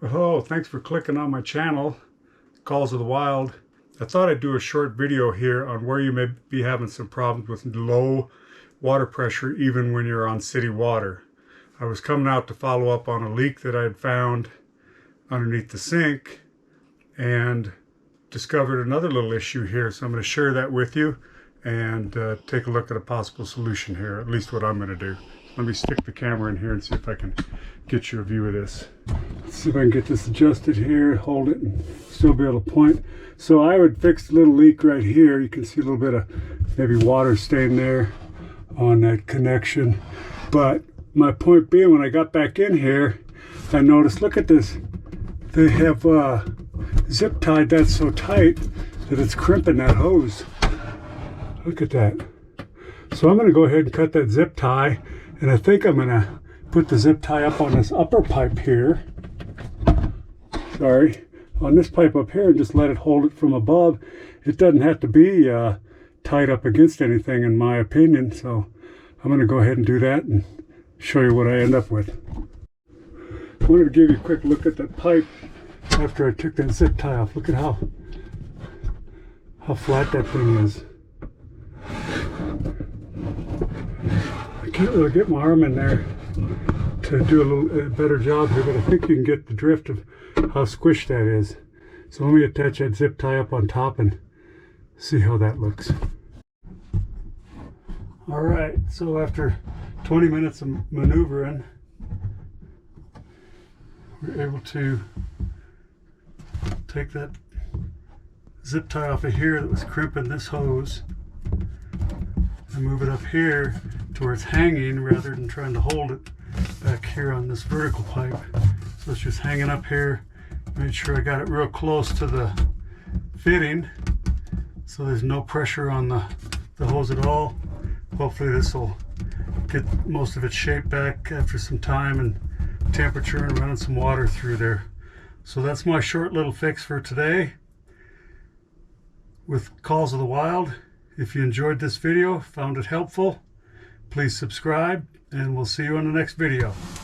Oh, thanks for clicking on my channel, Calls of the Wild. I thought I'd do a short video here on where you may be having some problems with low water pressure even when you're on city water. I was coming out to follow up on a leak that I had found underneath the sink and discovered another little issue here. So I'm going to share that with you and take a look at a possible solution here, at least what I'm going to do. Let me stick the camera in here and see if I can get you a view of this. Let's see if I can get this adjusted here, hold it, and still be able to point. So I would fix the little leak right here. You can see a little bit of maybe water stain there on that connection. But my point being, when I got back in here, I noticed, look at this. They have zip tied that so tight that it's crimping that hose. Look at that. So I'm going to go ahead and cut that zip tie. And I think I'm going to put the zip tie up on this upper pipe here. Sorry. On this pipe up here and just let it hold it from above. It doesn't have to be tied up against anything in my opinion. So I'm going to go ahead and do that and show you what I end up with. I wanted to give you a quick look at that pipe after I took that zip tie off. Look at how flat that thing is. I can't really get my arm in there to do a little better job here, but I think you can get the drift of how squished that is. So let me attach that zip tie up on top and see how that looks. All right, so after 20 minutes of maneuvering, we're able to take that zip tie off of here that was crimping this hose and move it up here to where it's hanging rather than trying to hold it back here on this vertical pipe. So it's just hanging up here. Made sure I got it real close to the fitting so there's no pressure on the hose at all. Hopefully this will get most of its shape back after some time and temperature and running some water through there. So that's my short little fix for today with Calls of the Wild. If you enjoyed this video, found it helpful, please subscribe, and we'll see you in the next video.